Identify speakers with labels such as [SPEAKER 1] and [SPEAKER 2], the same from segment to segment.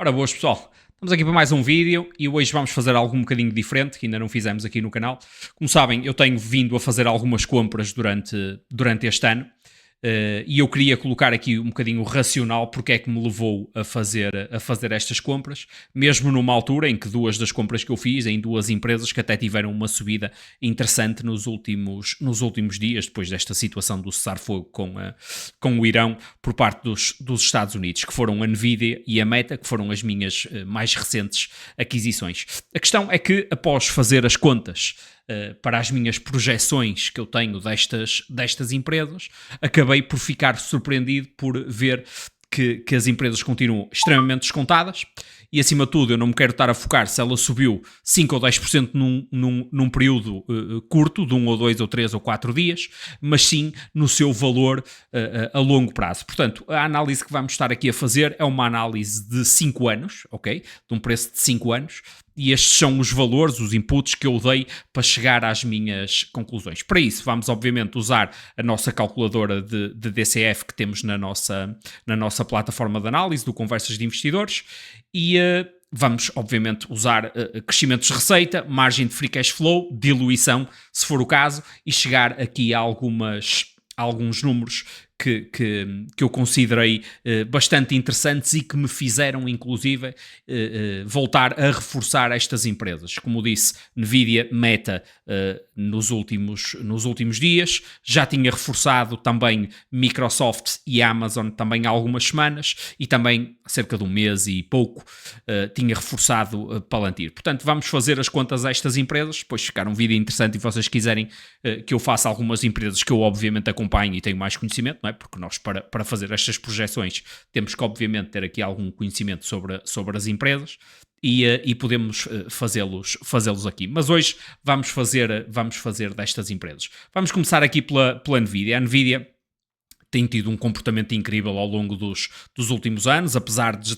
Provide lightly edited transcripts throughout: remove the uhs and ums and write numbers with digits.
[SPEAKER 1] Ora boas pessoal, estamos aqui para mais um vídeo e hoje vamos fazer algo um bocadinho diferente que ainda não fizemos aqui no canal. Como sabem, eu tenho vindo a fazer algumas compras durante este ano e eu queria colocar aqui um bocadinho o racional porque é que me levou a fazer estas compras, mesmo numa altura em que duas das compras que eu fiz em duas empresas que até tiveram uma subida interessante nos últimos dias, depois desta situação do cessar-fogo com o Irão por parte dos Estados Unidos, que foram a Nvidia e a Meta, que foram as minhas mais recentes aquisições. A questão é que após fazer as contas para as minhas projeções que eu tenho destas empresas, acabei por ficar surpreendido por ver que as empresas continuam extremamente descontadas e, acima de tudo, eu não me quero estar a focar se ela subiu 5 ou 10% num período curto, de 1 ou 2 ou 3 ou 4 dias, mas sim no seu valor a longo prazo. Portanto, a análise que vamos estar aqui a fazer é uma análise de 5 anos, ok? De um preço de 5 anos, e estes são os valores, os inputs que eu dei para chegar às minhas conclusões. Para isso, vamos obviamente usar a nossa calculadora de DCF que temos na nossa plataforma de análise do Conversas de Investidores e vamos obviamente usar crescimentos de receita, margem de free cash flow, diluição, se for o caso, e chegar aqui a alguns números que eu considerei bastante interessantes e que me fizeram, inclusive, voltar a reforçar estas empresas. Como disse, Nvidia, Meta, nos últimos dias. Já tinha reforçado também Microsoft e Amazon também há algumas semanas e também há cerca de um mês e pouco tinha reforçado Palantir. Portanto, vamos fazer as contas a estas empresas, depois ficar um vídeo interessante e vocês quiserem que eu faça algumas empresas que eu obviamente acompanho e tenho mais conhecimento, não é? Porque nós para fazer estas projeções temos que obviamente ter aqui algum conhecimento sobre as empresas e podemos fazê-los aqui. Mas hoje vamos fazer destas empresas. Vamos começar aqui pela Nvidia. A Nvidia tem tido um comportamento incrível ao longo dos últimos anos, apesar de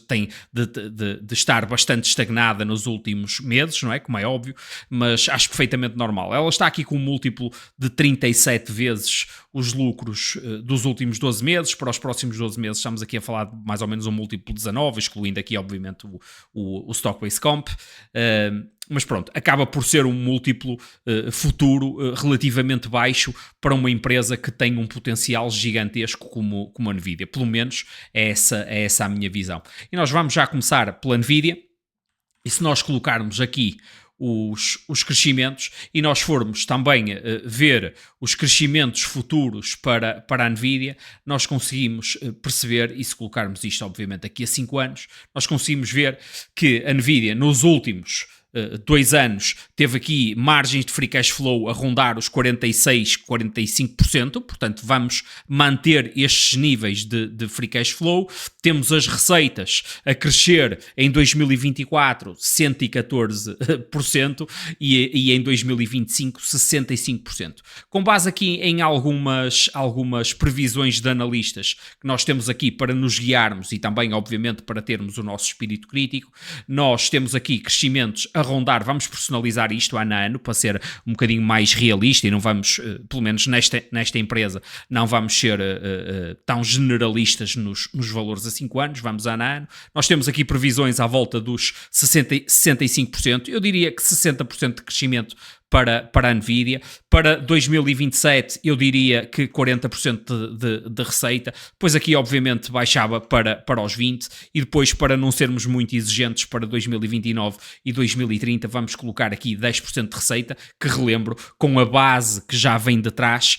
[SPEAKER 1] estar bastante estagnada nos últimos meses, não é? Como é óbvio, mas acho perfeitamente normal. Ela está aqui com um múltiplo de 37 vezes os lucros dos últimos 12 meses. Para os próximos 12 meses estamos aqui a falar de mais ou menos um múltiplo de 19, excluindo aqui obviamente o Stock-Based Comp. Mas pronto, acaba por ser um múltiplo futuro relativamente baixo para uma empresa que tem um potencial gigantesco como a Nvidia. Pelo menos é essa a minha visão. E nós vamos já começar pela Nvidia. E se nós colocarmos aqui os crescimentos e nós formos também ver os crescimentos futuros para a Nvidia, nós conseguimos perceber, e se colocarmos isto obviamente aqui a 5 anos, nós conseguimos ver que a Nvidia nos últimos 2 anos teve aqui margens de free cash flow a rondar os 46, 45%, portanto vamos manter estes níveis de free cash flow. Temos as receitas a crescer em 2024 114% e em 2025 65%. Com base aqui em algumas previsões de analistas que nós temos aqui para nos guiarmos e também obviamente para termos o nosso espírito crítico, nós temos aqui crescimentos a rondar, vamos personalizar isto ano a ano para ser um bocadinho mais realista e não vamos, pelo menos nesta empresa, não vamos ser tão generalistas nos valores a 5 anos, vamos ano a ano. Nós temos aqui previsões à volta dos 65%, eu diria que 60% de crescimento para a Nvidia. Para 2027 eu diria que 40% de receita, depois aqui obviamente baixava para os 20% e depois, para não sermos muito exigentes, para 2029 e 2030 vamos colocar aqui 10% de receita, que relembro, com a base que já vem de trás,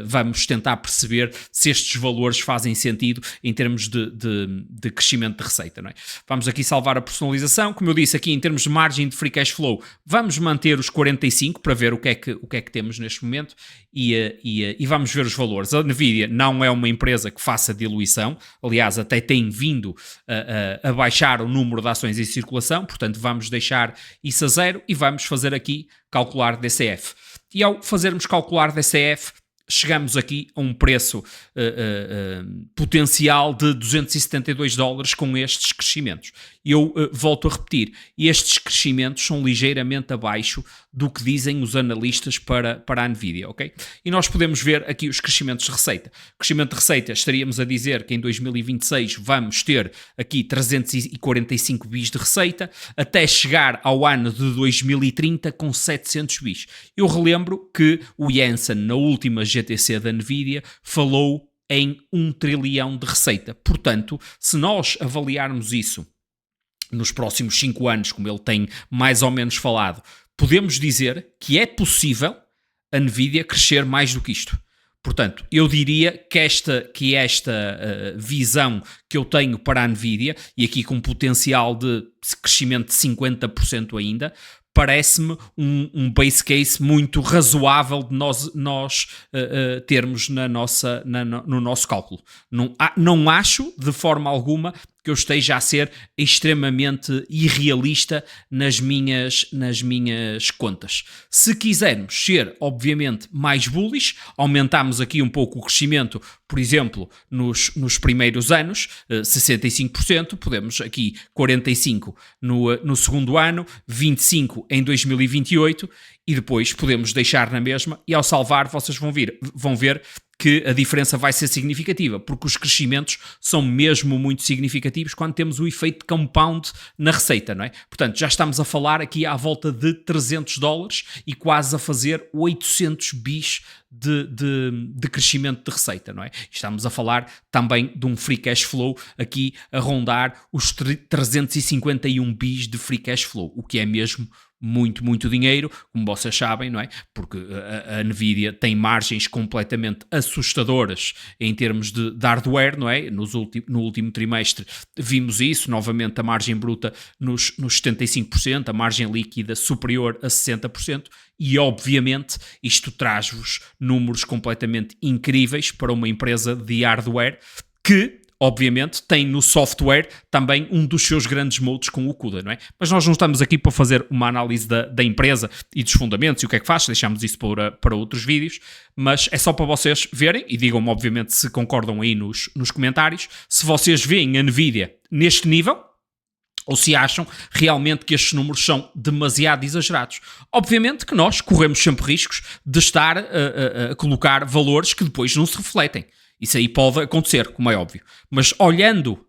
[SPEAKER 1] vamos tentar perceber se estes valores fazem sentido em termos de crescimento de receita, não é? Vamos aqui salvar a personalização, como eu disse aqui em termos de margem de free cash flow, vamos manter os 45 para ver o que é que temos neste momento e vamos ver os valores. A Nvidia não é uma empresa que faça diluição, aliás até tem vindo a baixar o número de ações em circulação, portanto vamos deixar isso a zero e vamos fazer aqui calcular DCF. E ao fazermos calcular DCF, chegamos aqui a um preço potencial de $272 com estes crescimentos. Eu volto a repetir, estes crescimentos são ligeiramente abaixo do que dizem os analistas para a Nvidia, ok? E nós podemos ver aqui os crescimentos de receita. Crescimento de receita, estaríamos a dizer que em 2026 vamos ter aqui 345 bis de receita, até chegar ao ano de 2030 com 700 bis. Eu relembro que o Jensen, na última GTC da Nvidia, falou em 1 trilhão de receita. Portanto, se nós avaliarmos isso nos próximos 5 anos, como ele tem mais ou menos falado, podemos dizer que é possível a Nvidia crescer mais do que isto. Portanto, eu diria que esta visão que eu tenho para a Nvidia, e aqui com potencial de crescimento de 50% ainda, parece-me um base case muito razoável de nós termos no nosso cálculo. Não acho, de forma alguma, que eu esteja a ser extremamente irrealista nas minhas contas. Se quisermos ser, obviamente, mais bullish, aumentamos aqui um pouco o crescimento, por exemplo, nos primeiros anos, 65%, podemos aqui 45% no segundo ano, 25% em 2028, e depois podemos deixar na mesma, e ao salvar vocês vão ver que a diferença vai ser significativa, porque os crescimentos são mesmo muito significativos quando temos o efeito de compound na receita, não é? Portanto, já estamos a falar aqui à volta de $300 e quase a fazer 800 bis de crescimento de receita, não é? Estamos a falar também de um free cash flow aqui a rondar os 351 bis de free cash flow, o que é mesmo muito, muito dinheiro, como vocês sabem, não é? Porque a Nvidia tem margens completamente assustadoras em termos de hardware, não é? No último trimestre vimos isso, novamente a margem bruta nos 75%, a margem líquida superior a 60%, e obviamente isto traz-vos números completamente incríveis para uma empresa de hardware que, obviamente, tem no software também um dos seus grandes modos com o CUDA, não é? Mas nós não estamos aqui para fazer uma análise da empresa e dos fundamentos e o que é que faz, deixamos isso para outros vídeos, mas é só para vocês verem e digam-me, obviamente, se concordam aí nos comentários, se vocês veem a Nvidia neste nível, ou se acham realmente que estes números são demasiado exagerados. Obviamente que nós corremos sempre riscos de estar a colocar valores que depois não se refletem. Isso aí pode acontecer, como é óbvio. Mas olhando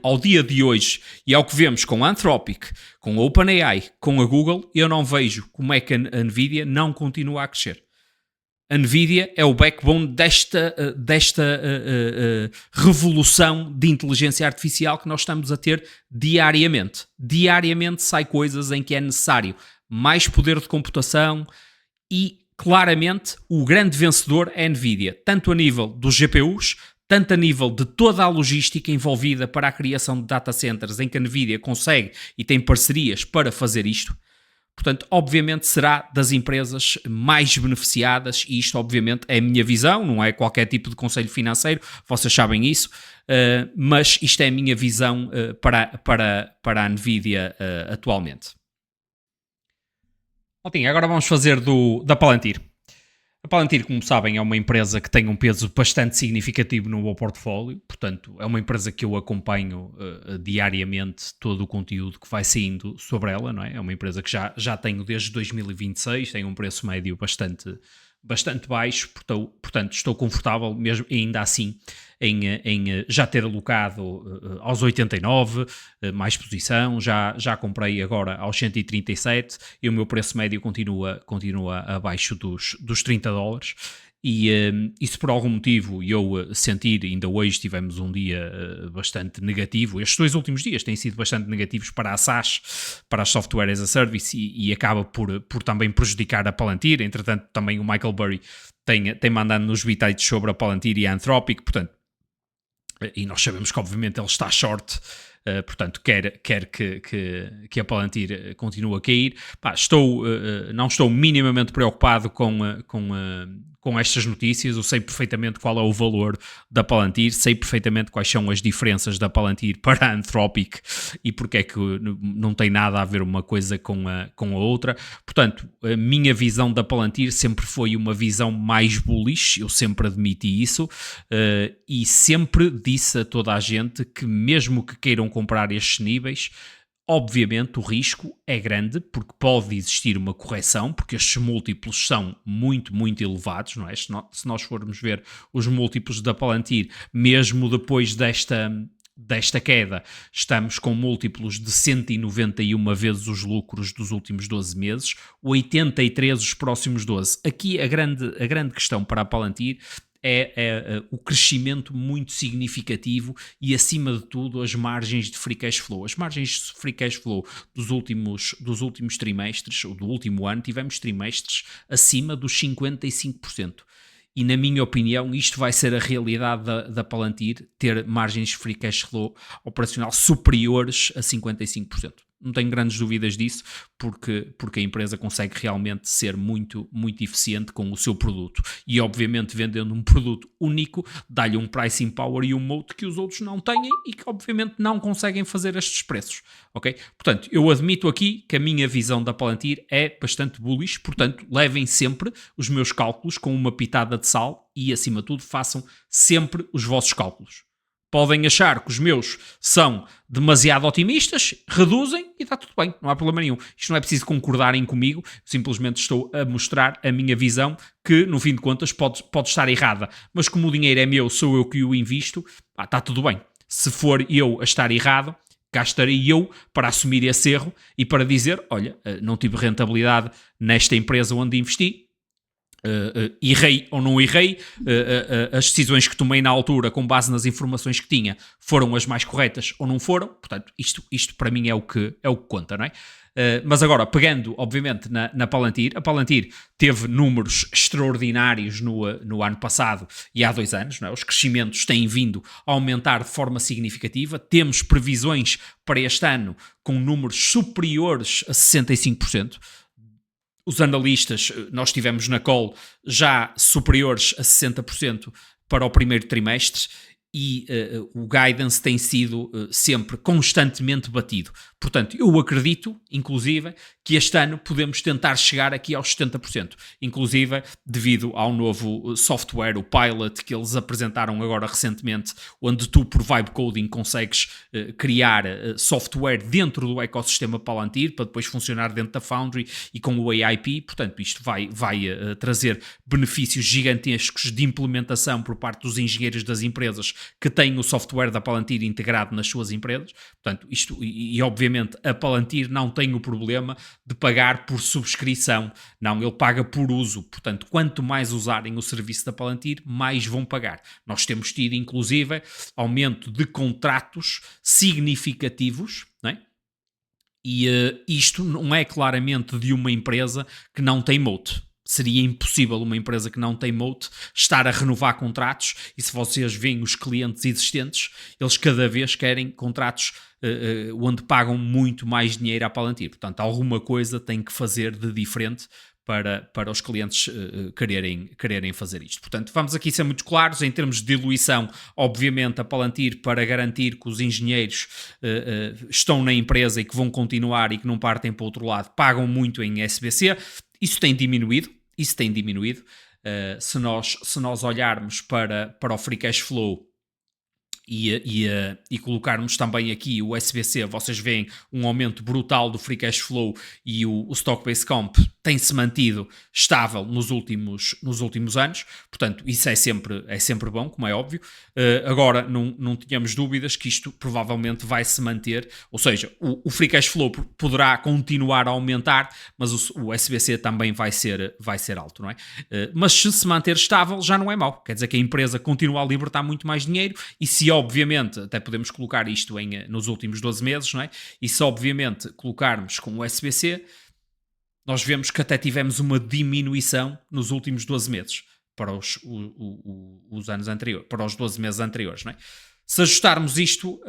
[SPEAKER 1] ao dia de hoje e ao que vemos com a Anthropic, com a OpenAI, com a Google, eu não vejo como é que a Nvidia não continua a crescer. A Nvidia é o backbone desta revolução de inteligência artificial que nós estamos a ter diariamente. Diariamente sai coisas em que é necessário mais poder de computação e, claramente, o grande vencedor é a Nvidia, tanto a nível dos GPUs, tanto a nível de toda a logística envolvida para a criação de data centers, em que a Nvidia consegue e tem parcerias para fazer isto. Portanto, obviamente será das empresas mais beneficiadas, e isto obviamente é a minha visão, não é qualquer tipo de conselho financeiro, vocês sabem isso, mas isto é a minha visão para a Nvidia atualmente. Maltinha, agora vamos fazer da Palantir. A Palantir, como sabem, é uma empresa que tem um peso bastante significativo no meu portfólio, portanto é uma empresa que eu acompanho diariamente todo o conteúdo que vai saindo sobre ela, não é? É uma empresa que já tenho desde 2026, tem um preço médio bastante baixo, portanto estou confortável mesmo ainda assim em já ter alocado aos 89, mais posição, já comprei agora aos 137 e o meu preço médio continua abaixo dos $30. E se por algum motivo eu sentir, ainda hoje tivemos um dia bastante negativo, estes 2 últimos dias têm sido bastante negativos para a SaaS, para a Software as a Service, e acaba por também prejudicar a Palantir. Entretanto, também o Michael Burry tem mandado nos bitites sobre a Palantir e a Anthropic, portanto, e nós sabemos que obviamente ele está short, portanto quer que a Palantir continue a cair. Não estou minimamente preocupado com com estas notícias, eu sei perfeitamente qual é o valor da Palantir, sei perfeitamente quais são as diferenças da Palantir para a Anthropic e porque é que não tem nada a ver uma coisa com a outra. Portanto, a minha visão da Palantir sempre foi uma visão mais bullish, eu sempre admiti isso, e sempre disse a toda a gente que mesmo que queiram comprar estes níveis, obviamente o risco é grande porque pode existir uma correção, porque estes múltiplos são muito, muito elevados, não é? Se nós formos ver os múltiplos da Palantir, mesmo depois desta queda, estamos com múltiplos de 191 vezes os lucros dos últimos 12 meses, 83 os próximos 12. Aqui a grande questão para a Palantir é o crescimento muito significativo e, acima de tudo, as margens de free cash flow. As margens de free cash flow dos últimos trimestres, ou do último ano, tivemos trimestres acima dos 55%. E, na minha opinião, isto vai ser a realidade da Palantir, ter margens de free cash flow operacional superiores a 55%. Não tenho grandes dúvidas disso, porque a empresa consegue realmente ser muito, muito eficiente com o seu produto. E, obviamente, vendendo um produto único, dá-lhe um pricing power e um moat que os outros não têm e que, obviamente, não conseguem fazer estes preços. Ok? Portanto, eu admito aqui que a minha visão da Palantir é bastante bullish, portanto, levem sempre os meus cálculos com uma pitada de sal e, acima de tudo, façam sempre os vossos cálculos. Podem achar que os meus são demasiado otimistas, reduzem e está tudo bem, não há problema nenhum. Isto não é preciso concordarem comigo, simplesmente estou a mostrar a minha visão, que no fim de contas pode estar errada, mas como o dinheiro é meu, sou eu que o invisto, está tudo bem. Se for eu a estar errado, cá estarei eu para assumir esse erro e para dizer, olha, não tive rentabilidade nesta empresa onde investi, errei ou não errei, as decisões que tomei na altura com base nas informações que tinha foram as mais corretas ou não foram, portanto isto para mim é o que conta, não é? Mas agora, pegando obviamente na Palantir, a Palantir teve números extraordinários no ano passado e há 2 anos, não é? Os crescimentos têm vindo a aumentar de forma significativa, temos previsões para este ano com números superiores a 65%. Os analistas, nós tivemos na call já superiores a 60% para o primeiro trimestre e o guidance tem sido sempre constantemente batido. Portanto, eu acredito, inclusive, que este ano podemos tentar chegar aqui aos 70%, inclusive devido ao novo software, o Pilot, que eles apresentaram agora recentemente, onde tu, por vibe coding, consegues criar software dentro do ecossistema Palantir, para depois funcionar dentro da Foundry e com o AIP. Portanto, isto vai trazer benefícios gigantescos de implementação por parte dos engenheiros das empresas que têm o software da Palantir integrado nas suas empresas. Portanto, isto, e obviamente a Palantir não tem o problema de pagar por subscrição, não, ele paga por uso. Portanto, quanto mais usarem o serviço da Palantir, mais vão pagar. Nós temos tido, inclusive, aumento de contratos significativos, não é? E isto não é claramente de uma empresa que não tem moat. Seria impossível uma empresa que não tem moat estar a renovar contratos, e se vocês veem os clientes existentes, eles cada vez querem contratos onde pagam muito mais dinheiro à Palantir. Portanto, alguma coisa tem que fazer de diferente para os clientes quererem fazer isto. Portanto, vamos aqui ser muito claros em termos de diluição. Obviamente, a Palantir, para garantir que os engenheiros estão na empresa e que vão continuar e que não partem para o outro lado, pagam muito em SBC. Isso tem diminuído. Se nós olharmos para o free cash flow e colocarmos também aqui o SBC, vocês veem um aumento brutal do free cash flow, e o stock-based comp tem-se mantido estável nos últimos anos. Portanto, isso é sempre bom, como é óbvio. Agora, não tínhamos dúvidas que isto provavelmente vai se manter, ou seja, o free cash flow poderá continuar a aumentar, mas o SBC também vai ser alto, não é? Mas se manter estável já não é mau, quer dizer que a empresa continua a libertar muito mais dinheiro, e se obviamente, até podemos colocar isto nos últimos 12 meses, não é? E se obviamente colocarmos com o SBC, nós vemos que até tivemos uma diminuição nos últimos 12 meses para os anos anteriores, para os 12 meses anteriores, não é? Se ajustarmos isto,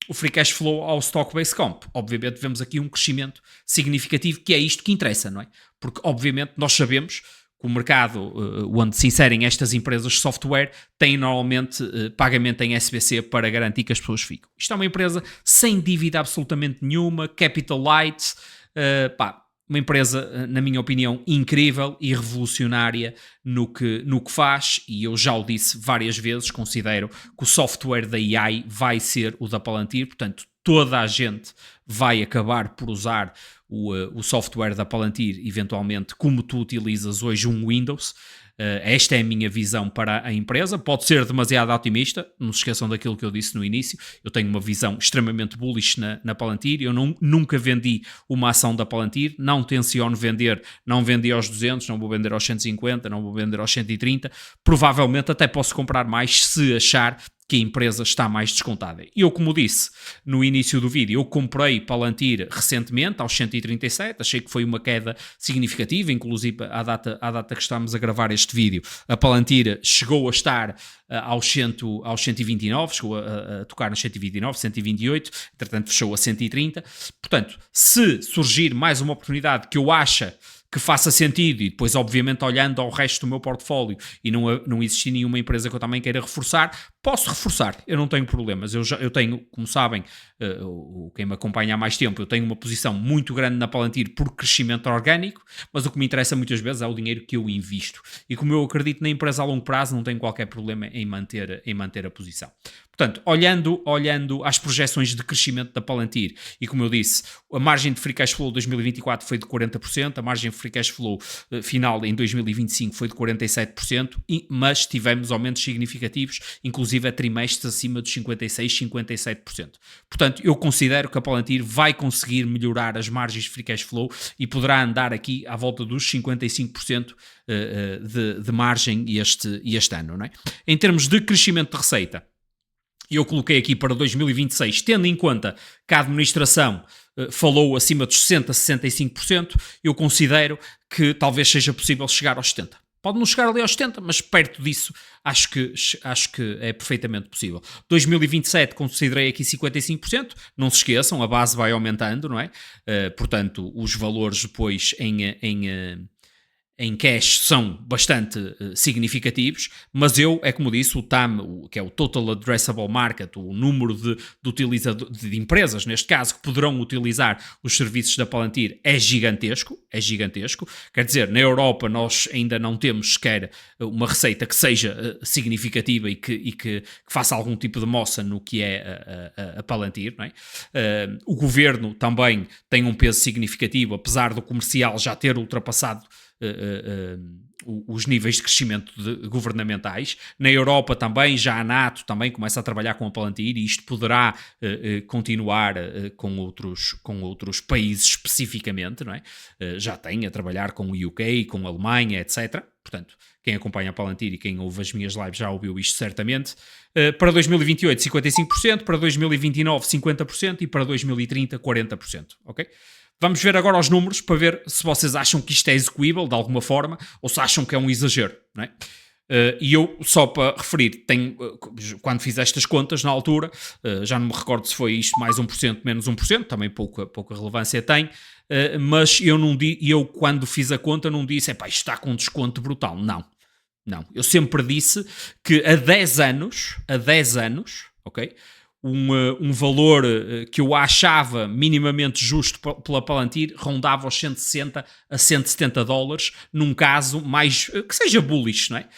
[SPEAKER 1] o free cash flow ao stock-based comp, obviamente vemos aqui um crescimento significativo, que é isto que interessa, não é? Porque obviamente nós sabemos que o mercado onde se inserem estas empresas de software tem normalmente pagamento em SBC para garantir que as pessoas ficam. Isto é uma empresa sem dívida absolutamente nenhuma, capital light, uma empresa, na minha opinião, incrível e revolucionária no que faz, e eu já o disse várias vezes, considero que o software da AI vai ser o da Palantir, portanto toda a gente vai acabar por usar o software da Palantir, eventualmente, como tu utilizas hoje um Windows. Esta é a minha visão para a empresa. Pode ser demasiado otimista, não se esqueçam daquilo que eu disse no início. Eu tenho uma visão extremamente bullish na Palantir. Eu nunca vendi uma ação da Palantir, não tenciono vender, não vendi aos 200, não vou vender aos 150, não vou vender aos 130. Provavelmente até posso comprar mais se achar que a empresa está mais descontada. E eu, como disse no início do vídeo, eu comprei Palantir recentemente, aos 137, achei que foi uma queda significativa, inclusive à data que estamos a gravar este vídeo, a Palantir chegou a estar aos 129, chegou a tocar nos 129, 128, entretanto fechou a 130. Portanto, se surgir mais uma oportunidade que eu acho que faça sentido, e depois obviamente olhando ao resto do meu portfólio e não existir nenhuma empresa que eu também queira reforçar, posso reforçar, eu não tenho problemas. Eu tenho, como sabem, quem me acompanha há mais tempo, eu tenho uma posição muito grande na Palantir por crescimento orgânico, mas o que me interessa muitas vezes é o dinheiro que eu invisto, e como eu acredito na empresa a longo prazo, não tenho qualquer problema em manter a posição. Portanto, olhando às projeções de crescimento da Palantir, e como eu disse, a margem de free cash flow de 2024 foi de 40%, a margem de free cash flow final em 2025 foi de 47%, mas tivemos aumentos significativos, inclusive a trimestres acima dos 56%, 57%. Portanto, eu considero que a Palantir vai conseguir melhorar as margens de free cash flow e poderá andar aqui à volta dos 55% de margem este ano, não é? Em termos de crescimento de receita, eu coloquei aqui para 2026, tendo em conta que a administração falou acima dos 60%, 65%, eu considero que talvez seja possível chegar aos 70%. Pode não chegar ali aos 70%, mas perto disso acho que é perfeitamente possível. 2027 considerei aqui 55%, não se esqueçam, a base vai aumentando, não é? Portanto, os valores depois em cash são bastante significativos, mas é como disse, o TAM, que é o Total Addressable Market, o número de empresas, neste caso, que poderão utilizar os serviços da Palantir é gigantesco, quer dizer, na Europa nós ainda não temos sequer uma receita que seja significativa e que faça algum tipo de moça no que é a Palantir, não é? O governo também tem um peso significativo, apesar do comercial já ter ultrapassado os níveis de crescimento governamentais. Na Europa também, já a NATO também começa a trabalhar com a Palantir, e isto poderá continuar com outros países especificamente, não é? Já tem a trabalhar com o UK, com a Alemanha, etc. Portanto, quem acompanha a Palantir e quem ouve as minhas lives já ouviu isto certamente. Para 2028, 55%, para 2029, 50% e para 2030, 40%, ok? Vamos ver agora os números para ver se vocês acham que isto é execuível de alguma forma ou se acham que é um exagero, não é? E eu, só para referir, quando fiz estas contas na altura, já não me recordo se foi isto mais 1%, menos 1%, também pouca relevância tem, mas eu quando fiz a conta não disse, isto está com um desconto brutal. Não. Eu sempre disse que a 10 anos, ok? Um valor que eu achava minimamente justo pela Palantir rondava os 160 a 170 dólares, num caso mais que seja bullish, não é?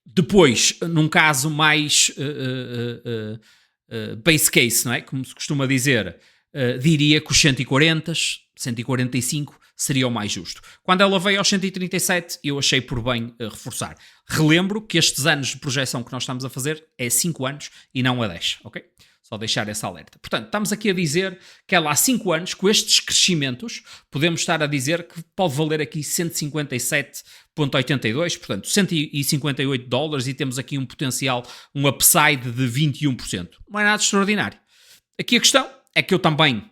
[SPEAKER 1] Depois, num caso mais base case, não é? Como se costuma dizer, diria que os 140, 145 seria o mais justo. Quando ela veio aos 137, eu achei por bem reforçar. Relembro que estes anos de projeção que nós estamos a fazer é 5 anos e não a 10, ok? Só deixar essa alerta. Portanto, estamos aqui a dizer que ela há 5 anos, com estes crescimentos, podemos estar a dizer que pode valer aqui 157,82, portanto, 158 dólares, e temos aqui um potencial, um upside de 21%. Não é nada extraordinário. Aqui a questão é que eu também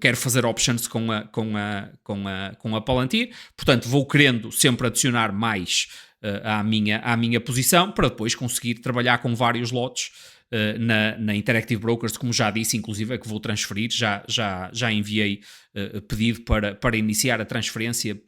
[SPEAKER 1] quero fazer options com a Palantir, portanto vou querendo sempre adicionar mais à minha posição, para depois conseguir trabalhar com vários lotes na Interactive Brokers, como já disse, inclusive é que vou transferir, já enviei pedido para iniciar a transferência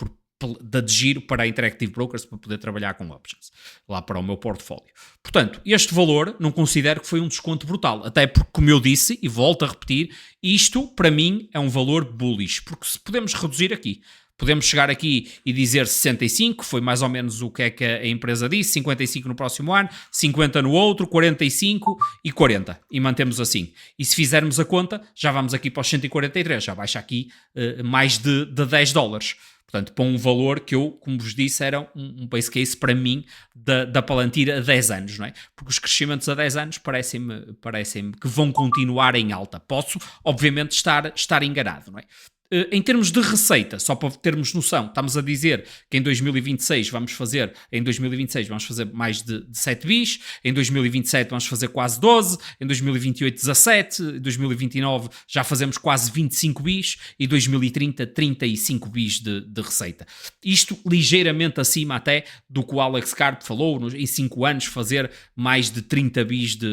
[SPEAKER 1] de giro para a Interactive Brokers para poder trabalhar com options, lá para o meu portfólio. Portanto, este valor não considero que foi um desconto brutal, até porque, como eu disse, e volto a repetir, isto para mim é um valor bullish, porque se podemos reduzir aqui, podemos chegar aqui e dizer 65, foi mais ou menos o que é que a empresa disse, 55 no próximo ano, 50 no outro, 45 e 40, e mantemos assim. E se fizermos a conta, já vamos aqui para os 143, já baixa aqui mais de $10. Portanto, para um valor que eu, como vos disse, era um base case para mim da Palantir a 10 anos, não é? Porque os crescimentos a 10 anos parecem-me que vão continuar em alta. Posso, obviamente, estar enganado, não é? Em termos de receita, só para termos noção, estamos a dizer que em 2026 vamos fazer mais de 7 bis, em 2027 vamos fazer quase 12, em 2028 17, em 2029 já fazemos quase 25 bis e 2030 35 bis de receita. Isto ligeiramente acima até do que o Alex Karp falou, em 5 anos fazer mais de 30 bis de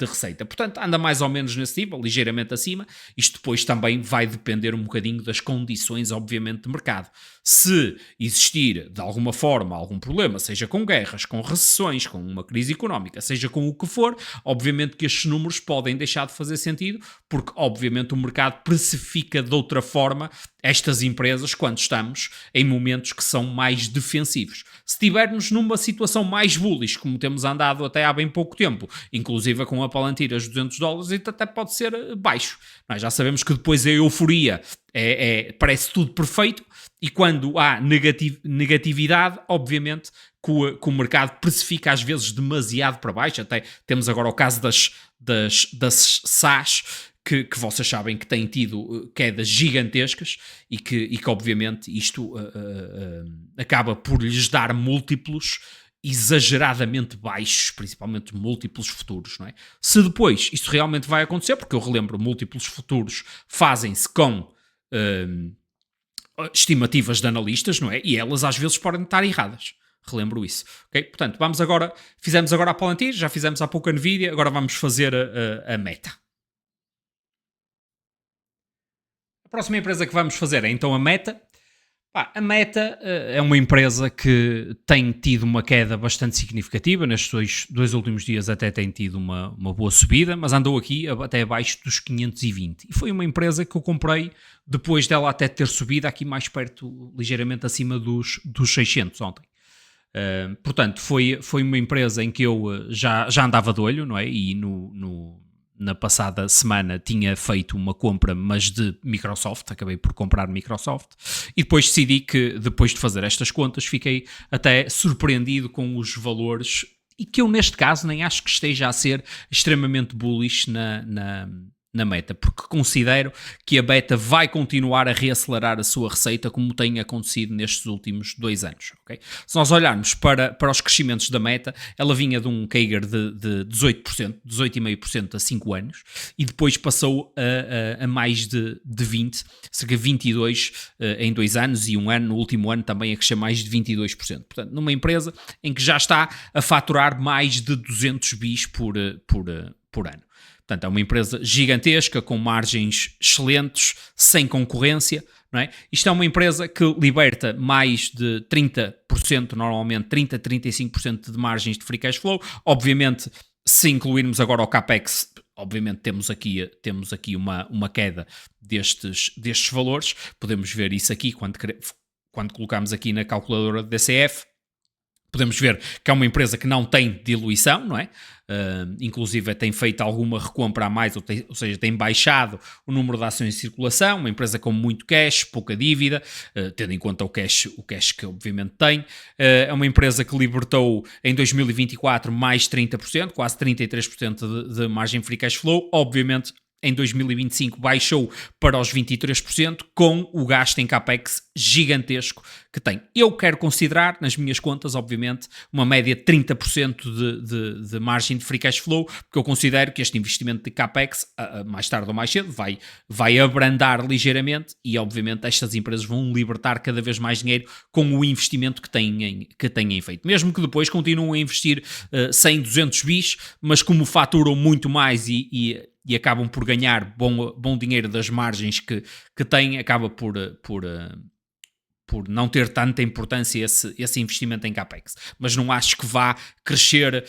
[SPEAKER 1] receita. Portanto, anda mais ou menos nesse nível, ligeiramente acima. Isto depois também vai depender um bocadinho das condições, obviamente, de mercado. Se existir, de alguma forma, algum problema, seja com guerras, com recessões, com uma crise económica, seja com o que for, obviamente que estes números podem deixar de fazer sentido, porque, obviamente, o mercado precifica de outra forma estas empresas quando estamos em momentos que são mais defensivos. Se estivermos numa situação mais bullish, como temos andado até há bem pouco tempo, inclusive com a Palantir aos $200, isso até pode ser baixo. Nós já sabemos que depois a euforia parece tudo perfeito, e quando há negatividade, obviamente que o mercado precifica às vezes demasiado para baixo. Até temos agora o caso das SaaS, que vocês sabem que têm tido quedas gigantescas e que obviamente isto acaba por lhes dar múltiplos exageradamente baixos, principalmente múltiplos futuros, não é? Se depois isso realmente vai acontecer, porque eu relembro, múltiplos futuros fazem-se com estimativas de analistas, não é? E elas às vezes podem estar erradas. Relembro isso. Ok? Portanto, fizemos agora a Palantir, já fizemos há pouco a Nvidia, agora vamos fazer a Meta. A próxima empresa que vamos fazer é então a Meta. A Meta é uma empresa que tem tido uma queda bastante significativa, nestes dois últimos dias até tem tido uma boa subida, mas andou aqui até abaixo dos 520. E foi uma empresa que eu comprei depois dela até ter subido aqui mais perto, ligeiramente acima dos 600 ontem. Portanto, foi uma empresa em que eu já andava de olho, não é? E na passada semana tinha feito uma compra, mas de Microsoft, acabei por comprar Microsoft, e depois decidi que, depois de fazer estas contas, fiquei até surpreendido com os valores, e que eu neste caso nem acho que esteja a ser extremamente bullish na Meta, porque considero que a Meta vai continuar a reacelerar a sua receita como tem acontecido nestes últimos 2 anos. Okay? Se nós olharmos para os crescimentos da Meta, ela vinha de um CAGR de 18%, 18,5% a 5 anos, e depois passou a mais de 20%, cerca de 22% em 2 anos, e um ano, no último ano, também a crescer mais de 22%. Portanto, numa empresa em que já está a faturar mais de 200 bis por ano. Portanto, é uma empresa gigantesca, com margens excelentes, sem concorrência, não é? Isto é uma empresa que liberta mais de 30%, normalmente 30-35% de margens de free cash flow. Obviamente, se incluirmos agora o CAPEX, obviamente temos aqui uma queda destes valores. Podemos ver isso aqui quando colocamos aqui na calculadora de DCF. Podemos ver que é uma empresa que não tem diluição, não é? Inclusive tem feito alguma recompra a mais, ou seja, tem baixado o número de ações em circulação, uma empresa com muito cash, pouca dívida, tendo em conta o cash que obviamente tem. É uma empresa que libertou em 2024 mais 30%, quase 33% de margem free cash flow. Obviamente, em 2025 baixou para os 23%, com o gasto em CAPEX gigantesco que tem. Eu quero considerar, nas minhas contas, obviamente, uma média de 30% de margem de free cash flow, porque eu considero que este investimento de CAPEX, mais tarde ou mais cedo, vai abrandar ligeiramente, e obviamente estas empresas vão libertar cada vez mais dinheiro com o investimento que têm feito. Mesmo que depois continuem a investir 100, 200 bis, mas como faturam muito mais e acabam por ganhar bom dinheiro das margens que têm, acaba por por não ter tanta importância esse investimento em CAPEX. Mas não acho que vá crescer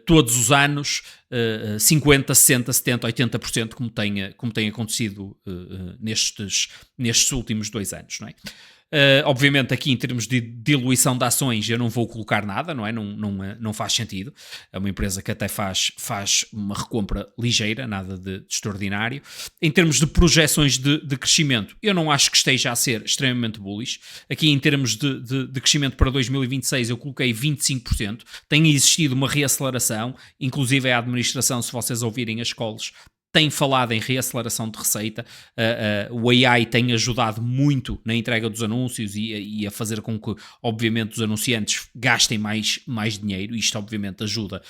[SPEAKER 1] todos os anos 50%, 60%, 70%, 80% como tem acontecido nestes últimos 2 anos, não é? Obviamente aqui em termos de diluição de ações eu não vou colocar nada, não é? Não faz sentido. É uma empresa que até faz uma recompra ligeira, nada de extraordinário. Em termos de projeções de crescimento, eu não acho que esteja a ser extremamente bullish. Aqui em termos de crescimento para 2026 eu coloquei 25%. Tem existido uma reaceleração, inclusive a administração, se vocês ouvirem as calls, tem falado em reaceleração de receita. O AI tem ajudado muito na entrega dos anúncios e a fazer com que, obviamente, os anunciantes gastem mais dinheiro. Isto, obviamente, ajuda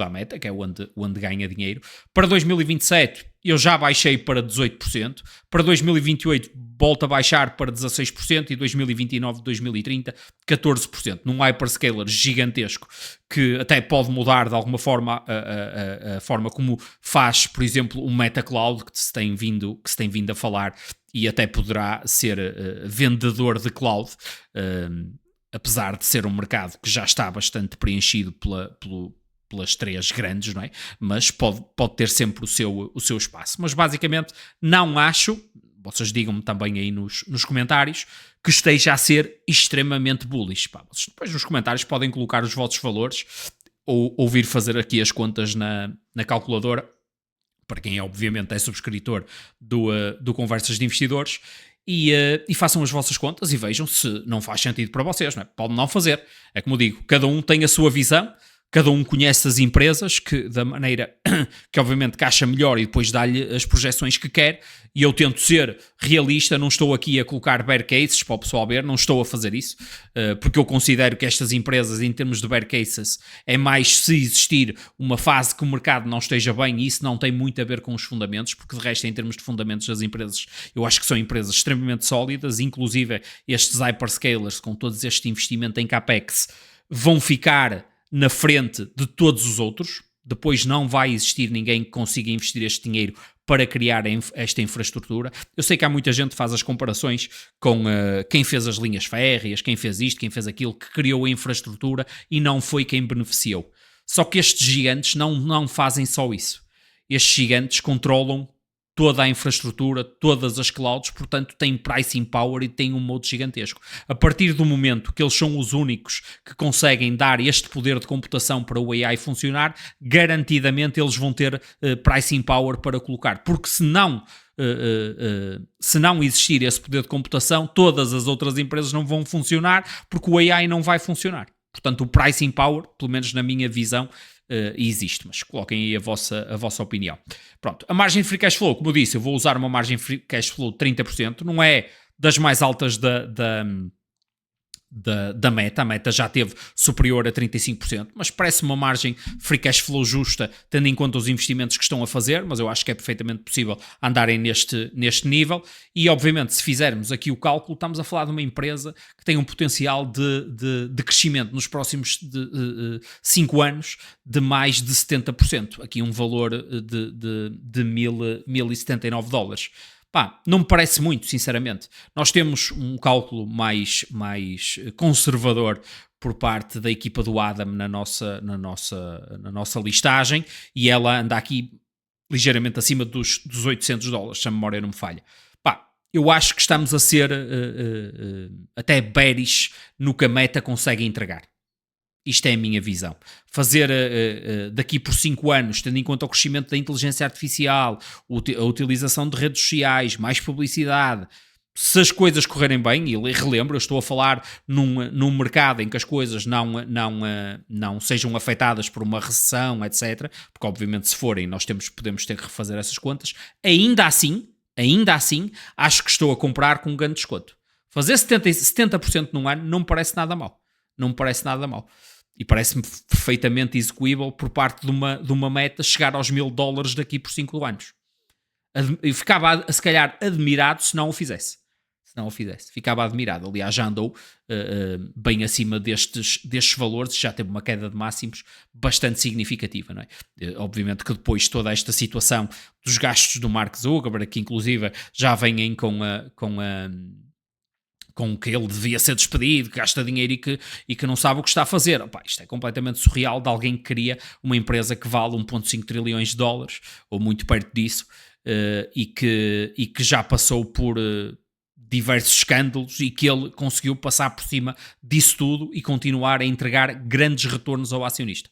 [SPEAKER 1] a meta, que é onde ganha dinheiro. Para 2027, eu já baixei para 18%. Para 2028, volto a baixar para 16%. E 2029, 2030, 14%. Num hyperscaler gigantesco que até pode mudar de alguma forma a forma como faz, por exemplo, o Meta Cloud, que se tem vindo a falar, e até poderá ser vendedor de cloud, apesar de ser um mercado que já está bastante preenchido pelas 3 grandes, não é? Mas pode ter sempre o seu espaço. Mas basicamente não acho, vocês digam-me também aí nos comentários, que esteja a ser extremamente bullish. Pá, vocês depois nos comentários podem colocar os vossos valores ou vir fazer aqui as contas na calculadora, para quem obviamente é subscritor do Conversas de Investidores, e façam as vossas contas e vejam se não faz sentido para vocês, não é? Pode não fazer. É como digo, cada um tem a sua visão, cada um conhece as empresas da maneira que obviamente acha melhor e depois dá-lhe as projeções que quer, e eu tento ser realista, não estou aqui a colocar bear cases para o pessoal ver, não estou a fazer isso, porque eu considero que estas empresas, em termos de bear cases, é mais se existir uma fase que o mercado não esteja bem, e isso não tem muito a ver com os fundamentos, porque de resto, em termos de fundamentos das empresas, eu acho que são empresas extremamente sólidas, inclusive estes hyperscalers, com todo este investimento em CAPEX, vão ficar na frente de todos os outros. Depois não vai existir ninguém que consiga investir este dinheiro para criar esta infraestrutura. Eu sei que há muita gente que faz as comparações com quem fez as linhas férreas, quem fez isto, quem fez aquilo, que criou a infraestrutura e não foi quem beneficiou. Só que estes gigantes não fazem só isso. Estes gigantes controlam toda a infraestrutura, todas as clouds, portanto têm pricing power e têm um modo gigantesco. A partir do momento que eles são os únicos que conseguem dar este poder de computação para o AI funcionar, garantidamente eles vão ter pricing power para colocar, porque se não existir esse poder de computação, todas as outras empresas não vão funcionar, porque o AI não vai funcionar. Portanto, o pricing power, pelo menos na minha visão, existe, mas coloquem aí a vossa opinião. Pronto, a margem de free cash flow, como eu disse, eu vou usar uma margem de free cash flow de 30%, não é das mais altas da meta. A meta já teve superior a 35%, mas parece uma margem free cash flow justa, tendo em conta os investimentos que estão a fazer, mas eu acho que é perfeitamente possível andarem neste nível. E obviamente, se fizermos aqui o cálculo, estamos a falar de uma empresa que tem um potencial de crescimento nos próximos 5 anos de mais de 70%, aqui um valor de $1.079. Pá, não me parece muito, sinceramente. Nós temos um cálculo mais conservador por parte da equipa do Adam na nossa listagem, e ela anda aqui ligeiramente acima dos $800, se a memória não me falha. Pá, eu acho que estamos a ser até bearish no que a meta consegue entregar. Isto é a minha visão. Fazer daqui por 5 anos, tendo em conta o crescimento da inteligência artificial, a utilização de redes sociais, mais publicidade, se as coisas correrem bem, e relembro, eu estou a falar num mercado em que as coisas não sejam afetadas por uma recessão, etc., porque obviamente se forem nós podemos ter que refazer essas contas, ainda assim, acho que estou a comprar com um grande desconto. Fazer 70% num ano não me parece nada mal. Não me parece nada mal. E parece-me perfeitamente execuível por parte de uma meta chegar aos $1.000 daqui por 5 anos. Eu ficava, se calhar, admirado se não o fizesse. Ficava admirado. Aliás, já andou bem acima destes valores, já teve uma queda de máximos bastante significativa, não é? Obviamente que depois toda esta situação dos gastos do Mark Zuckerberg, que inclusive já vêm com com que ele devia ser despedido, que gasta dinheiro e que não sabe o que está a fazer. Opa, isto é completamente surreal de alguém que cria uma empresa que vale 1,5 trilhões de dólares, ou muito perto disso, e que já passou por diversos escândalos e que ele conseguiu passar por cima disso tudo e continuar a entregar grandes retornos ao acionista.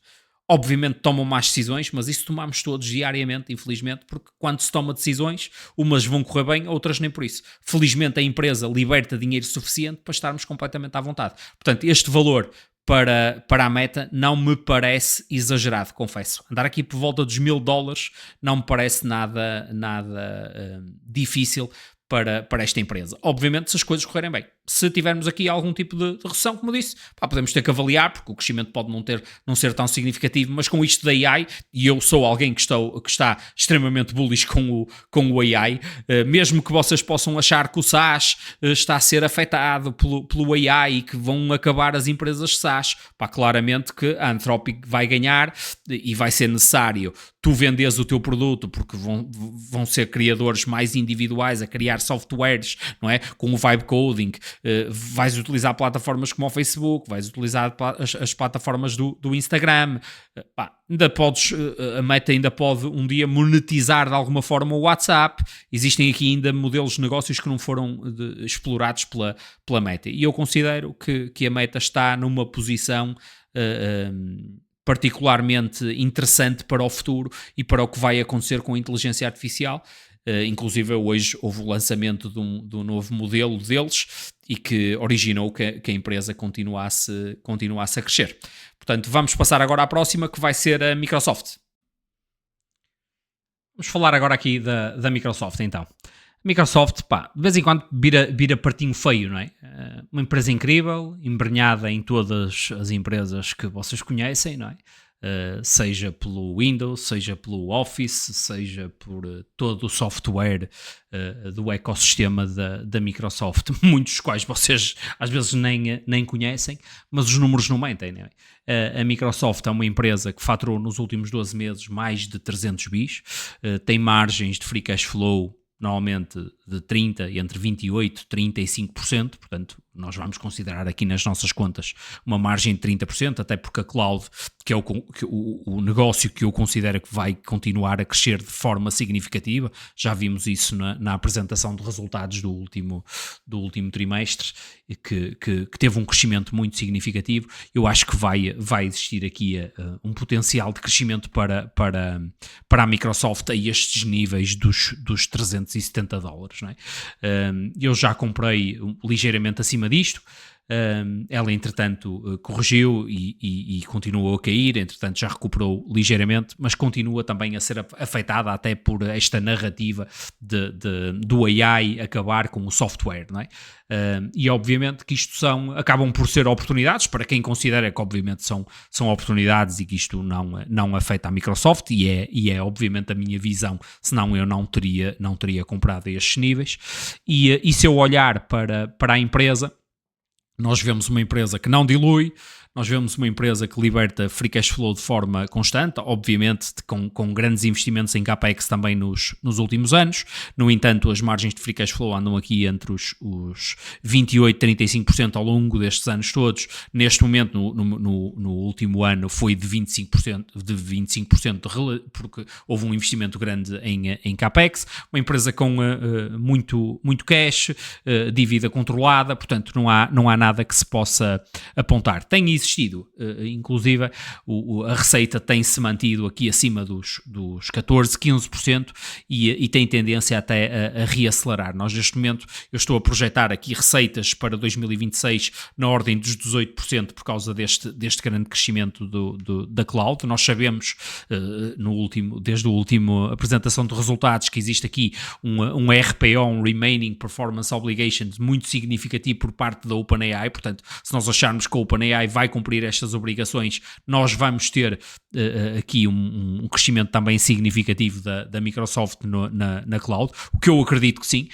[SPEAKER 1] Obviamente tomam más decisões, mas isso tomamos todos diariamente, infelizmente, porque quando se toma decisões, umas vão correr bem, outras nem por isso. Felizmente a empresa liberta dinheiro suficiente para estarmos completamente à vontade. Portanto, este valor para a Meta não me parece exagerado, confesso. Andar aqui por volta dos $1.000 não me parece nada difícil para esta empresa. Obviamente, se as coisas correrem bem. Se tivermos aqui algum tipo de recessão, como disse, podemos ter que avaliar, porque o crescimento pode não ser tão significativo, mas com isto da AI, e eu sou alguém que está extremamente bullish com o AI, mesmo que vocês possam achar que o SaaS está a ser afetado pelo AI e que vão acabar as empresas SaaS, claramente que a Anthropic vai ganhar e vai ser necessário tu vendes o teu produto, porque vão ser criadores mais individuais a criar softwares, não é? Com o vibe coding, vais utilizar plataformas como o Facebook, vais utilizar as plataformas do Instagram, ainda podes, a Meta ainda pode um dia monetizar de alguma forma o WhatsApp. Existem aqui ainda modelos de negócios que não foram explorados pela Meta, e eu considero que a Meta está numa posição particularmente interessante para o futuro e para o que vai acontecer com a inteligência artificial. Inclusive hoje houve o lançamento de um novo modelo deles e que originou que a empresa continuasse a crescer. Portanto, vamos passar agora à próxima, que vai ser a Microsoft. Vamos falar agora aqui da Microsoft, então. Microsoft, de vez em quando vira partinho feio, não é? Uma empresa incrível, embrenhada em todas as empresas que vocês conhecem, não é? Seja pelo Windows, seja pelo Office, seja por todo o software do ecossistema da Microsoft, muitos dos quais vocês às vezes nem conhecem, mas os números não mentem, não é? A Microsoft é uma empresa que faturou nos últimos 12 meses mais de 300 bis, tem margens de free cash flow normalmente de 30%, entre 28% e 35%, portanto nós vamos considerar aqui nas nossas contas uma margem de 30%, até porque a cloud, que é o negócio que eu considero que vai continuar a crescer de forma significativa, já vimos isso na apresentação de resultados do último trimestre, que teve um crescimento muito significativo. Eu acho que vai existir aqui um potencial de crescimento para a Microsoft a estes níveis dos $370, não é? Eu já comprei ligeiramente acima disto. Ela entretanto corrigiu e continuou a cair, entretanto já recuperou ligeiramente, mas continua também a ser afetada até por esta narrativa do AI acabar com o software, não é? E obviamente que isto acabam por ser oportunidades para quem considera que obviamente são oportunidades e que isto não afeta a Microsoft, e é obviamente a minha visão, senão eu não teria comprado a estes níveis. E se eu olhar para a empresa, nós vemos uma empresa que não dilui, nós vemos uma empresa que liberta free cash flow de forma constante, obviamente com grandes investimentos em CAPEX também nos últimos anos. No entanto, as margens de free cash flow andam aqui entre os 28% e 35% ao longo destes anos todos. Neste momento, no último ano, foi de 25%, porque houve um investimento grande em CAPEX. Uma empresa com muito cash, dívida controlada, portanto não há nada que se possa apontar. Tem existido, inclusive a receita tem-se mantido aqui acima dos 14%, 15% e tem tendência até a reacelerar. Nós neste momento, eu estou a projetar aqui receitas para 2026 na ordem dos 18% por causa deste grande crescimento da cloud. Nós sabemos, desde a última apresentação de resultados, que existe aqui um RPO, um Remaining Performance Obligations, muito significativo por parte da OpenAI. Portanto, se nós acharmos que a OpenAI vai cumprir estas obrigações, nós vamos ter aqui um crescimento também significativo da Microsoft na cloud, o que eu acredito que sim.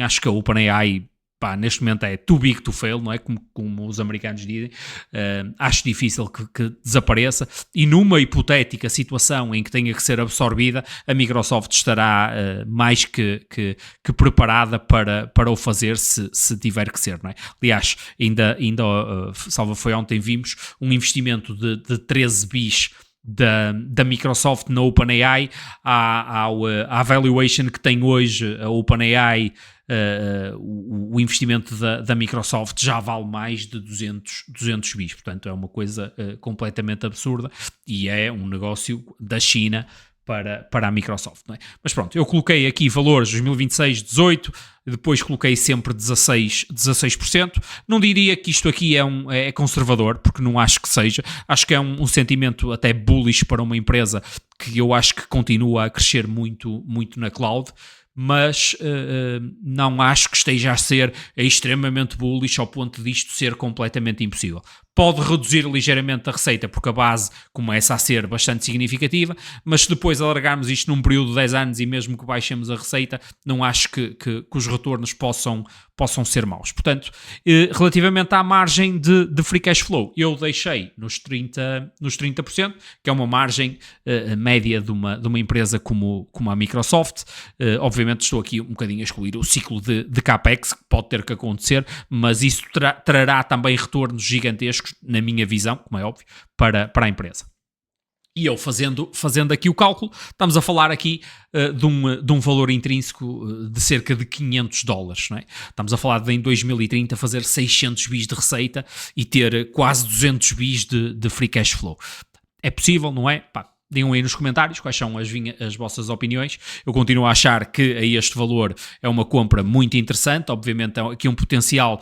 [SPEAKER 1] Acho que a OpenAI pá, neste momento é too big to fail, não é? Como os americanos dizem. Acho difícil que desapareça, e numa hipotética situação em que tenha que ser absorvida, a Microsoft estará mais que preparada para o fazer se tiver que ser, não é? Aliás, ainda salvo foi ontem, vimos um investimento de 13 bis da Microsoft na OpenAI à valuation que tem hoje a OpenAI. O investimento da Microsoft já vale mais de 200 bis, portanto é uma coisa completamente absurda, e é um negócio da China para a Microsoft, não é? Mas pronto, eu coloquei aqui valores 2026, 18, depois coloquei sempre 16%. Não diria que isto aqui é conservador, porque não acho que seja. Acho que é um sentimento até bullish para uma empresa que eu acho que continua a crescer muito, muito na cloud, mas não acho que esteja a ser extremamente bullish ao ponto disto ser completamente impossível. Pode reduzir ligeiramente a receita, porque a base começa a ser bastante significativa, mas se depois alargarmos isto num período de 10 anos e mesmo que baixemos a receita, não acho que os retornos possam ser maus. Portanto, relativamente à margem de free cash flow, eu deixei nos 30%, que é uma margem média de uma empresa como a Microsoft. Obviamente estou aqui um bocadinho a excluir o ciclo de CAPEX, que pode ter que acontecer, mas isso trará também retornos gigantescos, na minha visão, como é óbvio, para a empresa. E eu fazendo aqui o cálculo, estamos a falar aqui de um valor intrínseco de cerca de $500, não é? Estamos a falar de em 2030 fazer 600 bis de receita e ter quase 200 bis de free cash flow. É possível, não é? Pá, digam aí nos comentários quais são as vossas opiniões. Eu continuo a achar que a este valor é uma compra muito interessante. Obviamente aqui um potencial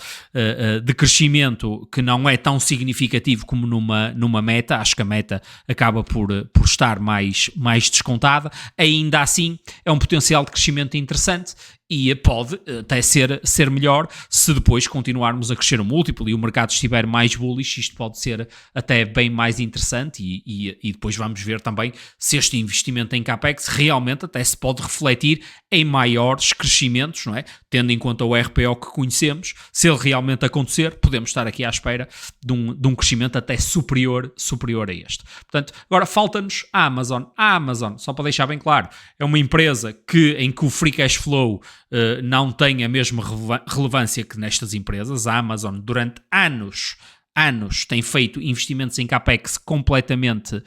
[SPEAKER 1] de crescimento que não é tão significativo como numa Meta. Acho que a Meta acaba por estar mais descontada. Ainda assim é um potencial de crescimento interessante e pode até ser melhor se depois continuarmos a crescer o múltiplo e o mercado estiver mais bullish. Isto pode ser até bem mais interessante e depois vamos ver também se este investimento em CAPEX realmente até se pode refletir em maiores crescimentos, não é? Tendo em conta o RPO que conhecemos, se ele realmente acontecer, podemos estar aqui à espera de um crescimento até superior a este. Portanto, agora falta-nos a Amazon. A Amazon, só para deixar bem claro, é uma empresa em que o free cash flow não tem a mesma relevância que nestas empresas. A Amazon durante anos tem feito investimentos em CAPEX completamente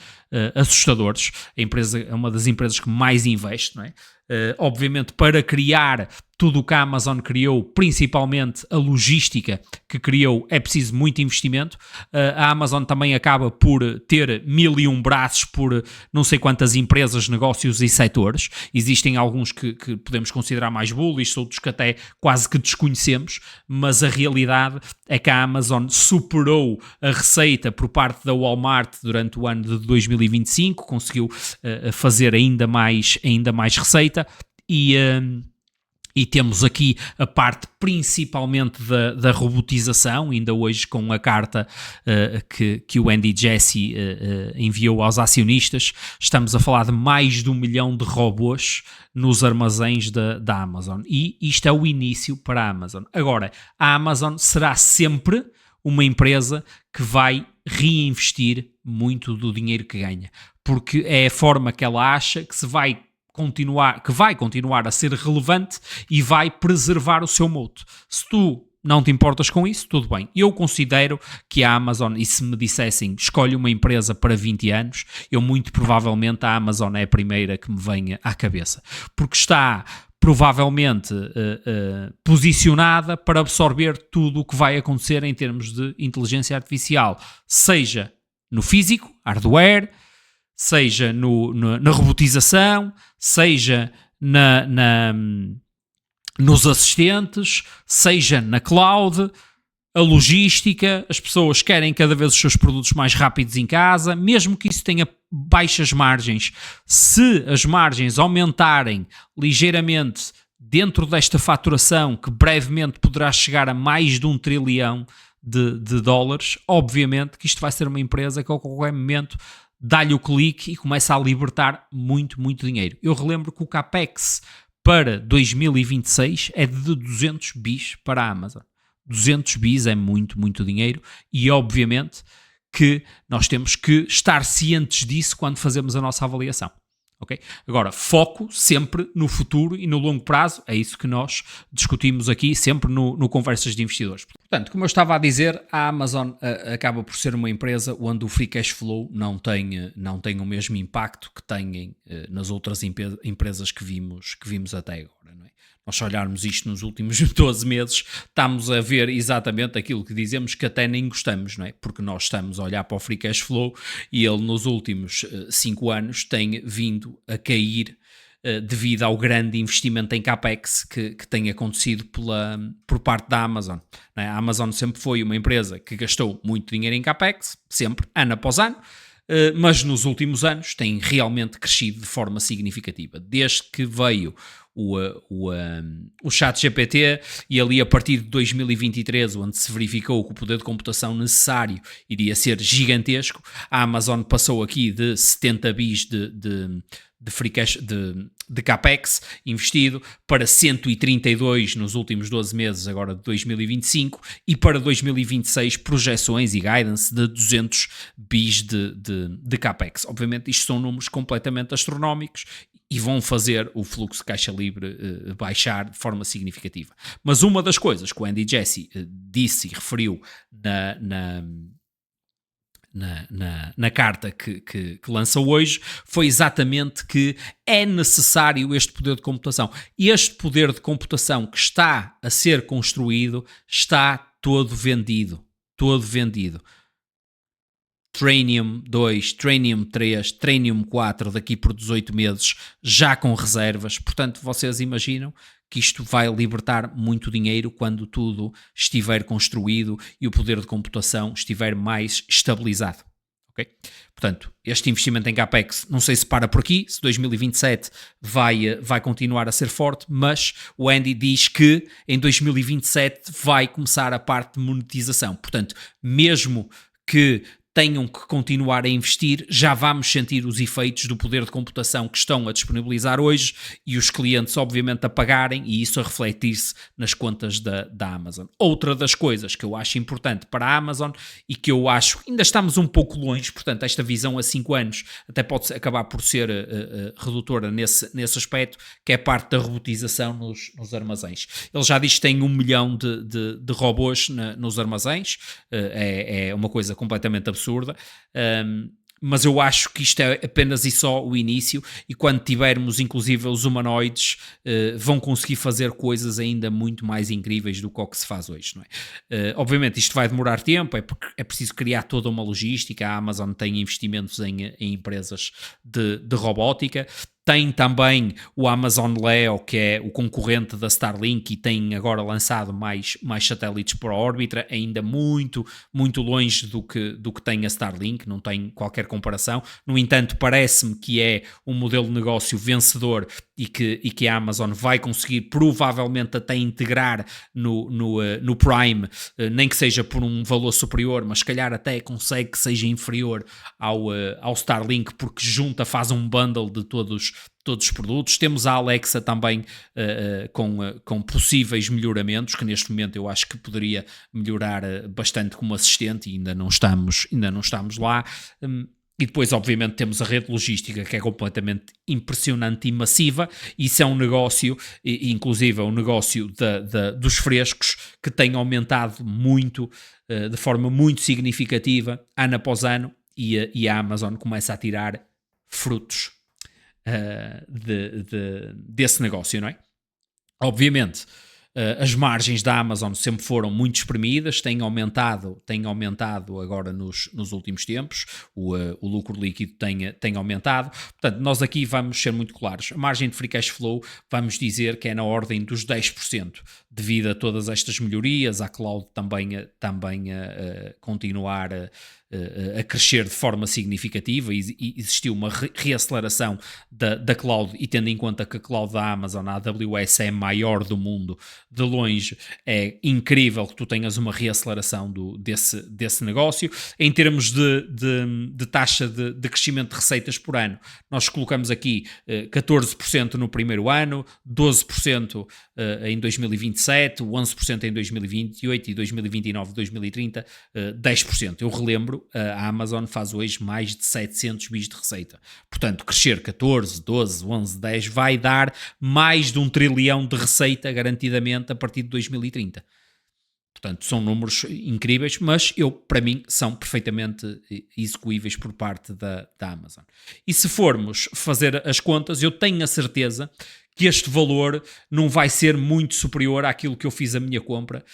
[SPEAKER 1] assustadores. A empresa é uma das empresas que mais investe, não é? Obviamente para criar tudo o que a Amazon criou, principalmente a logística que criou, é preciso muito investimento. A Amazon também acaba por ter 1001 braços por não sei quantas empresas, negócios e setores. Existem alguns que podemos considerar mais bullish, outros que até quase que desconhecemos, mas a realidade é que a Amazon superou a receita por parte da Walmart durante o ano de 2025, conseguiu fazer ainda mais receita e temos aqui a parte principalmente da robotização, ainda hoje com a carta que o Andy Jassy enviou aos acionistas. Estamos a falar de mais de 1 milhão de robôs nos armazéns da Amazon, e isto é o início para a Amazon. Agora, a Amazon será sempre uma empresa que vai reinvestir muito do dinheiro que ganha, porque é a forma que ela acha que vai continuar a ser relevante e vai preservar o seu moat. Se tu não te importas com isso, tudo bem. Eu considero que a Amazon, e se me dissessem escolhe uma empresa para 20 anos, eu muito provavelmente a Amazon é a primeira que me venha à cabeça, porque está provavelmente posicionada para absorver tudo o que vai acontecer em termos de inteligência artificial, seja no físico, hardware, seja na robotização, seja nos assistentes, seja na cloud, a logística. As pessoas querem cada vez os seus produtos mais rápidos em casa, mesmo que isso tenha baixas margens. Se as margens aumentarem ligeiramente dentro desta faturação, que brevemente poderá chegar a mais de 1 trilhão de dólares, obviamente que isto vai ser uma empresa que a qualquer momento dá-lhe o clique e começa a libertar muito, muito dinheiro. Eu relembro que o CAPEX para 2026 é de 200 bis para a Amazon. 200 bis é muito, muito dinheiro e obviamente que nós temos que estar cientes disso quando fazemos a nossa avaliação. Okay? Agora, foco sempre no futuro e no longo prazo, é isso que nós discutimos aqui, sempre no Conversas de Investidores. Portanto, como eu estava a dizer, a Amazon acaba por ser uma empresa onde o free cash flow não tem o mesmo impacto que têm nas outras empresas que vimos até agora. Não é? Nós, se olharmos isto nos últimos 12 meses, estamos a ver exatamente aquilo que dizemos que até nem gostamos, não é? Porque nós estamos a olhar para o free cash flow e ele nos últimos 5 anos tem vindo a cair devido ao grande investimento em CAPEX que tem acontecido por parte da Amazon. Não é? A Amazon sempre foi uma empresa que gastou muito dinheiro em CAPEX, sempre, ano após ano, mas nos últimos anos tem realmente crescido de forma significativa. Desde que veio o ChatGPT e ali a partir de 2023, onde se verificou que o poder de computação necessário iria ser gigantesco, a Amazon passou aqui de 70 bis de free cash, de CAPEX investido para 132 nos últimos 12 meses agora de 2025 e para 2026 projeções e guidance de 200 bis de CAPEX. Obviamente isto são números completamente astronómicos e vão fazer o fluxo de caixa livre baixar de forma significativa. Mas uma das coisas que o Andy Jassy disse e referiu na carta que lançou hoje foi exatamente que é necessário este poder de computação. Este poder de computação que está a ser construído está todo vendido. Todo vendido. Trainium 2, Trainium 3, Trainium 4 daqui por 18 meses, já com reservas. Portanto, vocês imaginam que isto vai libertar muito dinheiro quando tudo estiver construído e o poder de computação estiver mais estabilizado. Okay? Portanto, este investimento em CAPEX, não sei se para por aqui, se 2027 vai continuar a ser forte, mas o Andy diz que em 2027 vai começar a parte de monetização. Portanto, mesmo que tenham que continuar a investir, já vamos sentir os efeitos do poder de computação que estão a disponibilizar hoje e os clientes obviamente a pagarem e isso a refletir-se nas contas da Amazon. Outra das coisas que eu acho importante para a Amazon e que eu acho que ainda estamos um pouco longe, portanto esta visão a 5 anos até pode acabar por ser redutora nesse aspecto, que é a parte da robotização nos armazéns. Ele já diz que tem 1 milhão de robôs nos armazéns, é uma coisa completamente absurda. Mas eu acho que isto é apenas e só o início e quando tivermos inclusive os humanoides vão conseguir fazer coisas ainda muito mais incríveis do que o que se faz hoje, não é? Obviamente isto vai demorar tempo, é porque é preciso criar toda uma logística. A Amazon tem investimentos em empresas de robótica. Tem também o Amazon Leo, que é o concorrente da Starlink e tem agora lançado mais satélites para a órbita, ainda muito, muito longe do que tem a Starlink, não tem qualquer comparação. No entanto, parece-me que é um modelo de negócio vencedor e que a Amazon vai conseguir provavelmente até integrar no Prime, nem que seja por um valor superior, mas se calhar até consegue que seja inferior ao Starlink, porque faz um bundle de todos os produtos. Temos a Alexa também com possíveis melhoramentos, que neste momento eu acho que poderia melhorar bastante como assistente e ainda não estamos lá. E depois, obviamente, temos a rede logística, que é completamente impressionante e massiva. Isso é um negócio, inclusive é um negócio dos frescos, que tem aumentado muito, de forma muito significativa, ano após ano, e a Amazon começa a tirar frutos desse negócio, não é? Obviamente, as margens da Amazon sempre foram muito espremidas, têm aumentado agora nos últimos tempos, o lucro líquido tem aumentado. Portanto, nós aqui vamos ser muito claros. A margem de free cash flow, vamos dizer que é na ordem dos 10%, devido a todas estas melhorias, a cloud também a continuar a crescer de forma significativa e existiu uma reaceleração da cloud, e tendo em conta que a cloud da Amazon, a AWS, é a maior do mundo, de longe, é incrível que tu tenhas uma reaceleração desse negócio. Em termos de taxa de crescimento de receitas por ano, nós colocamos aqui 14% no primeiro ano, 12% em 2027, 11% em 2028 e 2029, 2030, 10%. Eu relembro, a Amazon faz hoje mais de 700 bis de receita. Portanto, crescer 14, 12, 11, 10 vai dar mais de 1 trilhão de receita garantidamente a partir de 2030. Portanto, são números incríveis, mas para mim, são perfeitamente execuíveis por parte da Amazon. E se formos fazer as contas, eu tenho a certeza que este valor não vai ser muito superior àquilo que eu fiz a minha compra,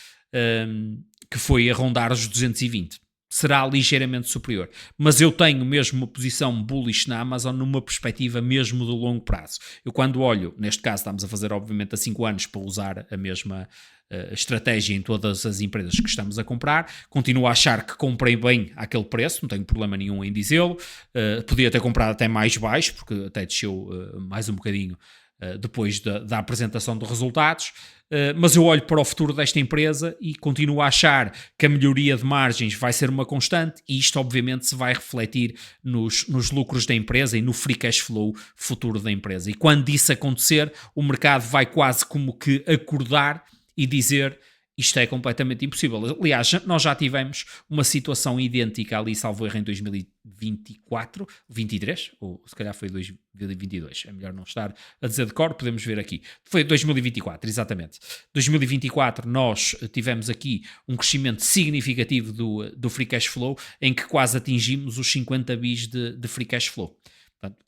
[SPEAKER 1] que foi a rondar os 220. Será ligeiramente superior. Mas eu tenho mesmo uma posição bullish na Amazon numa perspectiva mesmo de longo prazo. Eu quando olho, neste caso estamos a fazer obviamente a 5 anos para usar a mesma estratégia em todas as empresas que estamos a comprar, continuo a achar que comprei bem àquele preço, não tenho problema nenhum em dizê-lo, podia ter comprado até mais baixo, porque até desceu mais um bocadinho depois da apresentação de resultados, mas eu olho para o futuro desta empresa e continuo a achar que a melhoria de margens vai ser uma constante, e isto obviamente se vai refletir nos lucros da empresa e no free cash flow futuro da empresa. E quando isso acontecer, o mercado vai quase como que acordar e dizer: isto é completamente impossível. Aliás, nós já tivemos uma situação idêntica ali, salvo erro, em 2024, 23, ou se calhar foi 2022, é melhor não estar a dizer de cor, podemos ver aqui. Foi 2024, exatamente. 2024 nós tivemos aqui um crescimento significativo do free cash flow, em que quase atingimos os 50 bis de free cash flow. Portanto,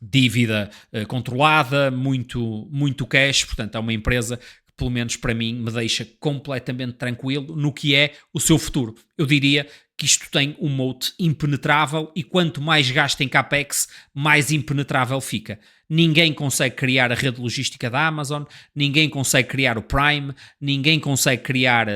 [SPEAKER 1] dívida controlada, muito cash, portanto é uma empresa pelo menos para mim, me deixa completamente tranquilo no que é o seu futuro. Eu diria que isto tem um moat impenetrável, e quanto mais gasta em CAPEX, mais impenetrável fica. Ninguém consegue criar a rede logística da Amazon, ninguém consegue criar o Prime, ninguém consegue criar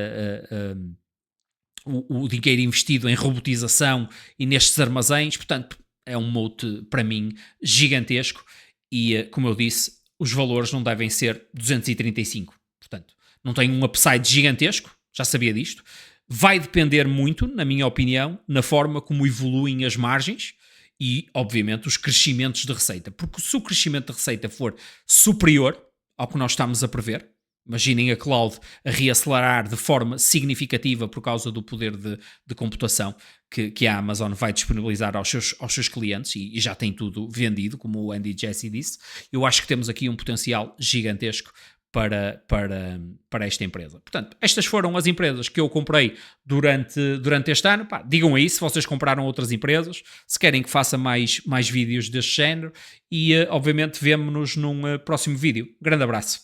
[SPEAKER 1] o dinheiro investido em robotização e nestes armazéns. Portanto, é um moat para mim gigantesco, e como eu disse, os valores não devem ser 235. Portanto, não tem um upside gigantesco, já sabia disto. Vai depender muito, na minha opinião, na forma como evoluem as margens e, obviamente, os crescimentos de receita. Porque se o crescimento de receita for superior ao que nós estamos a prever, imaginem a cloud a reacelerar de forma significativa por causa do poder de computação que a Amazon vai disponibilizar aos seus clientes, e já tem tudo vendido, como o Andy Jassy disse. Eu acho que temos aqui um potencial gigantesco para esta empresa. Portanto, estas foram as empresas que eu comprei durante este ano. Digam aí se vocês compraram outras empresas, se querem que faça mais vídeos deste género, e obviamente vemo-nos num próximo vídeo. Grande abraço.